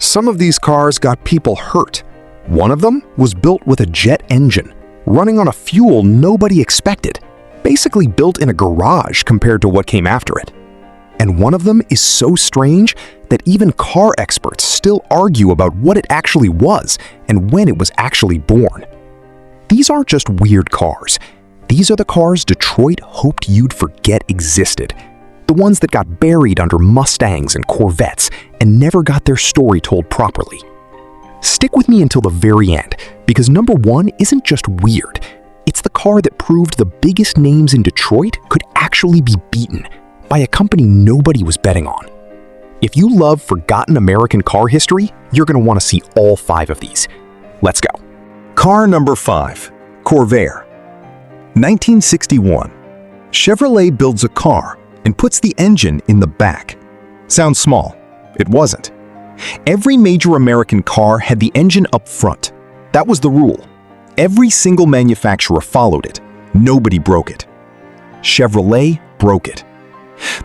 some of these cars got people hurt. One of them was built with a jet engine, running on a fuel nobody expected, basically built in a garage compared to what came after it. And one of them is so strange that even car experts still argue about what it actually was and when it was actually born. These aren't just weird cars. These are the cars Detroit hoped you'd forget existed. The ones that got buried under Mustangs and Corvettes and never got their story told properly. Stick with me until the very end, because number one isn't just weird. It's the car that proved the biggest names in Detroit could actually be beaten by a company nobody was betting on. If you love forgotten American car history, you're going to want to see all 5 of these. Let's go. Car number 5, Corvair. 1961. Chevrolet builds a car and puts the engine in the back. Sounds small. It wasn't. Every major American car had the engine up front. That was the rule. Every single manufacturer followed it. Nobody broke it. Chevrolet broke it.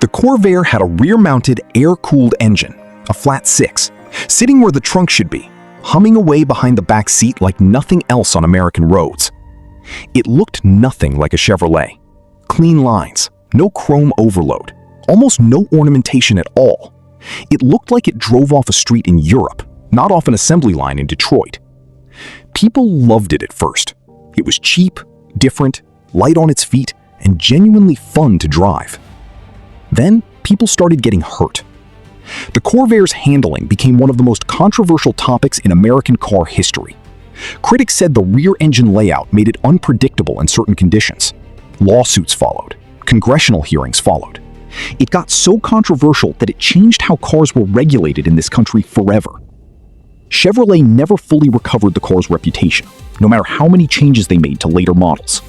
The Corvair had a rear-mounted, air-cooled engine, a flat 6, sitting where the trunk should be, humming away behind the back seat like nothing else on American roads. It looked nothing like a Chevrolet. Clean lines, no chrome overload, almost no ornamentation at all. It looked like it drove off a street in Europe, not off an assembly line in Detroit. People loved it at first. It was cheap, different, light on its feet, and genuinely fun to drive. Then, people started getting hurt. The Corvair's handling became one of the most controversial topics in American car history. Critics said the rear engine layout made it unpredictable in certain conditions. Lawsuits followed. Congressional hearings followed. It got so controversial that it changed how cars were regulated in this country forever. Chevrolet never fully recovered the car's reputation, no matter how many changes they made to later models.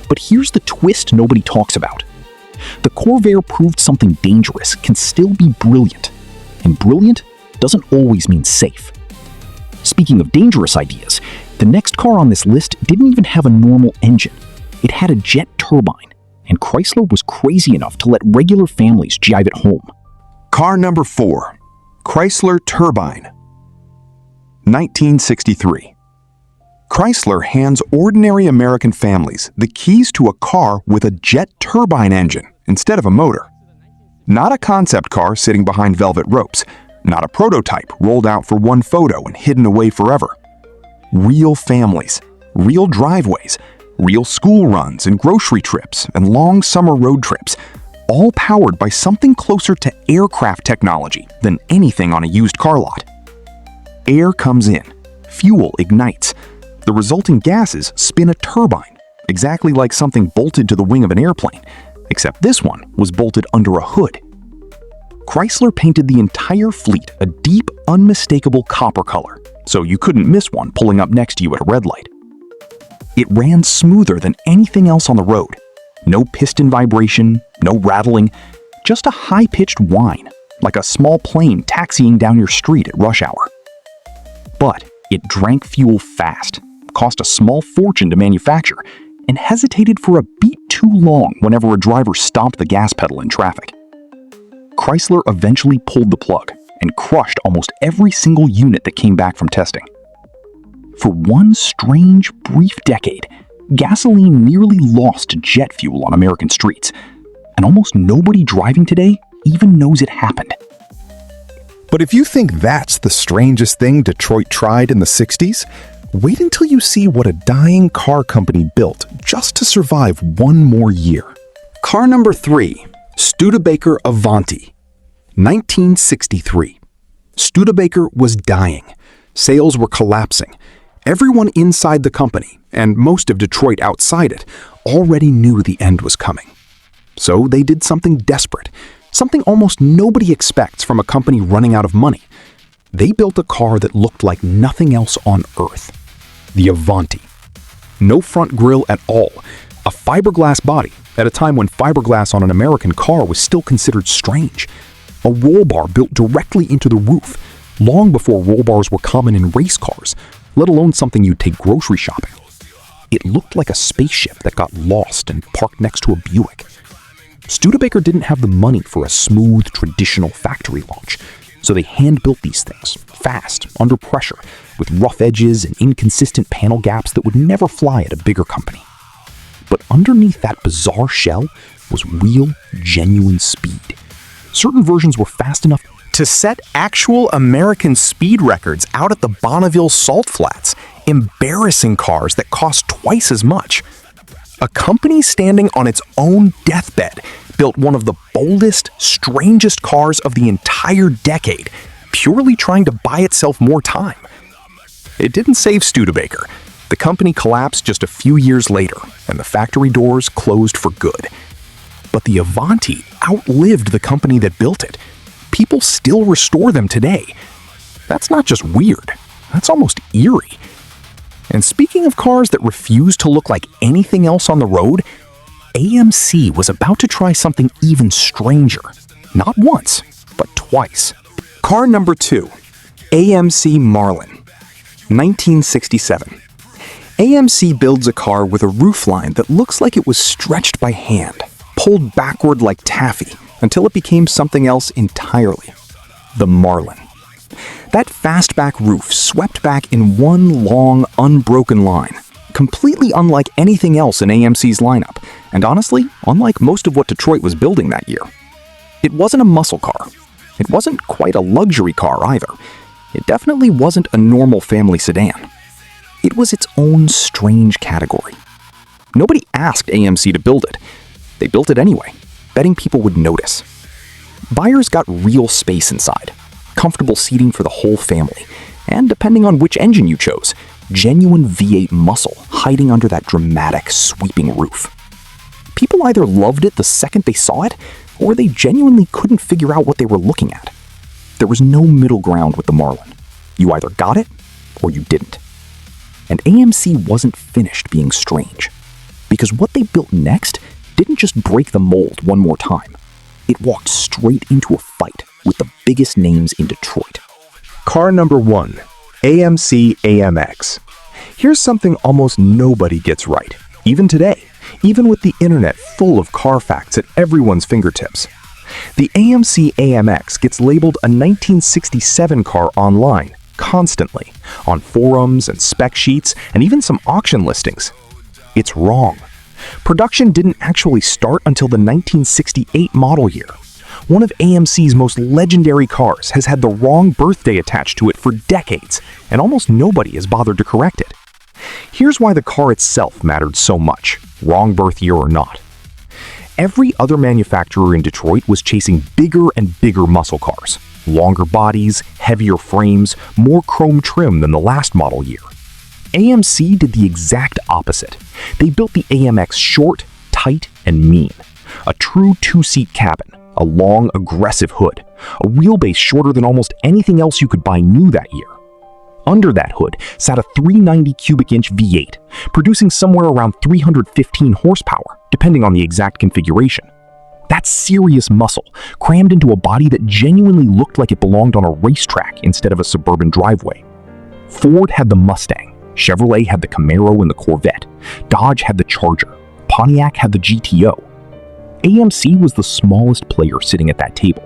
But here's the twist nobody talks about. The Corvair proved something dangerous can still be brilliant, and brilliant doesn't always mean safe. Speaking of dangerous ideas, the next car on this list didn't even have a normal engine. It had a jet turbine, and Chrysler was crazy enough to let regular families jive it home. Car number 4, Chrysler Turbine. 1963. Chrysler hands ordinary American families the keys to a car with a jet turbine engine instead of a motor. Not a concept car sitting behind velvet ropes, not a prototype rolled out for one photo and hidden away forever. Real families, real driveways, real school runs and grocery trips and long summer road trips, all powered by something closer to aircraft technology than anything on a used car lot. Air comes in, fuel ignites. The resulting gases spin a turbine, exactly like something bolted to the wing of an airplane, except this one was bolted under a hood. Chrysler painted the entire fleet a deep, unmistakable copper color, so you couldn't miss one pulling up next to you at a red light. It ran smoother than anything else on the road. No piston vibration, no rattling, just a high-pitched whine, like a small plane taxiing down your street at rush hour. But it drank fuel fast, cost a small fortune to manufacture, and hesitated for a beat too long whenever a driver stomped the gas pedal in traffic. Chrysler eventually pulled the plug and crushed almost every single unit that came back from testing. For one strange, brief decade, gasoline nearly lost to jet fuel on American streets, and almost nobody driving today even knows it happened. But if you think that's the strangest thing Detroit tried in the 60s, wait until you see what a dying car company built just to survive one more year. Car number 3, Studebaker Avanti. 1963. Studebaker was dying. Sales were collapsing. Everyone inside the company, and most of Detroit outside it, already knew the end was coming. So they did something desperate, something almost nobody expects from a company running out of money. They built a car that looked like nothing else on earth. The Avanti. No front grille at all. A fiberglass body at a time when fiberglass on an American car was still considered strange. A roll bar built directly into the roof, long before roll bars were common in race cars, let alone something you'd take grocery shopping. It looked like a spaceship that got lost and parked next to a Buick. Studebaker didn't have the money for a smooth, traditional factory launch. So they hand-built these things, fast, under pressure, with rough edges and inconsistent panel gaps that would never fly at a bigger company. But underneath that bizarre shell was real, genuine speed. Certain versions were fast enough to set actual American speed records out at the Bonneville Salt Flats, embarrassing cars that cost twice as much. A company standing on its own deathbed built one of the boldest, strangest cars of the entire decade, purely trying to buy itself more time. It didn't save Studebaker. The company collapsed just a few years later, and the factory doors closed for good. But the Avanti outlived the company that built it. People still restore them today. That's not just weird, that's almost eerie. And speaking of cars that refuse to look like anything else on the road, AMC was about to try something even stranger. Not once, but twice. Car number 2, AMC Marlin, 1967. AMC builds a car with a roofline that looks like it was stretched by hand, pulled backward like taffy, until it became something else entirely. The Marlin. That fastback roof swept back in one long, unbroken line, completely unlike anything else in AMC's lineup, and honestly, unlike most of what Detroit was building that year. It wasn't a muscle car. It wasn't quite a luxury car either. It definitely wasn't a normal family sedan. It was its own strange category. Nobody asked AMC to build it. They built it anyway, betting people would notice. Buyers got real space inside, comfortable seating for the whole family, and depending on which engine you chose, genuine V8 muscle hiding under that dramatic, sweeping roof. People either loved it the second they saw it, or they genuinely couldn't figure out what they were looking at. There was no middle ground with the Marlin. You either got it, or you didn't. And AMC wasn't finished being strange, because what they built next didn't just break the mold one more time. It walked straight into a fight with the biggest names in Detroit. Car number 1, AMC AMX. Here's something almost nobody gets right, even today, even with the internet full of car facts at everyone's fingertips. The AMC AMX gets labeled a 1967 car online, constantly, on forums and spec sheets and even some auction listings. It's wrong. Production didn't actually start until the 1968 model year. One of AMC's most legendary cars has had the wrong birthday attached to it for decades, and almost nobody has bothered to correct it. Here's why the car itself mattered so much, wrong birth year or not. Every other manufacturer in Detroit was chasing bigger and bigger muscle cars. Longer bodies, heavier frames, more chrome trim than the last model year. AMC did the exact opposite. They built the AMX short, tight, and mean. A true two-seat cabin, a long, aggressive hood, a wheelbase shorter than almost anything else you could buy new that year. Under that hood sat a 390 cubic inch V8, producing somewhere around 315 horsepower, depending on the exact configuration. That's serious muscle, crammed into a body that genuinely looked like it belonged on a racetrack instead of a suburban driveway. Ford had the Mustang, Chevrolet had the Camaro and the Corvette, Dodge had the Charger, Pontiac had the GTO. AMC was the smallest player sitting at that table.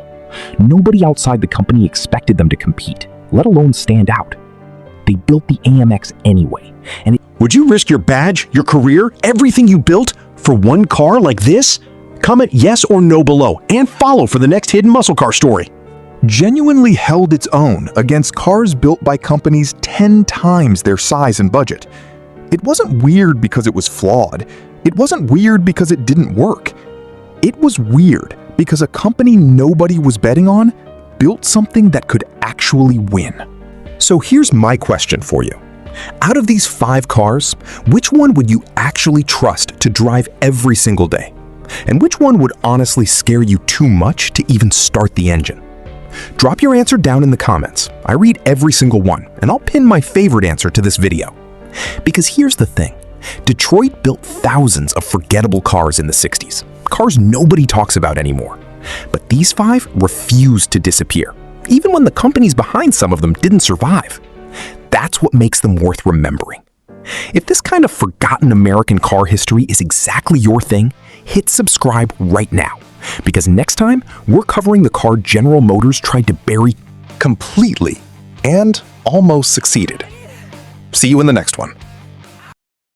Nobody outside the company expected them to compete, let alone stand out. They built the AMX anyway, and Would you risk your badge, your career, everything you built for one car like this? Comment yes or no below and follow for the next hidden muscle car story. Genuinely held its own against cars built by companies 10 times their size and budget. It wasn't weird because it was flawed. It wasn't weird because it didn't work. It was weird because a company nobody was betting on built something that could actually win. So here's my question for you. Out of these 5 cars, which one would you actually trust to drive every single day? And which one would honestly scare you too much to even start the engine? Drop your answer down in the comments. I read every single one, and I'll pin my favorite answer to this video. Because here's the thing. Detroit built thousands of forgettable cars in the 60s. Cars nobody talks about anymore. But these 5 refused to disappear, even when the companies behind some of them didn't survive. That's what makes them worth remembering. If this kind of forgotten American car history is exactly your thing, hit subscribe right now. Because next time, we're covering the car General Motors tried to bury completely and almost succeeded. See you in the next one.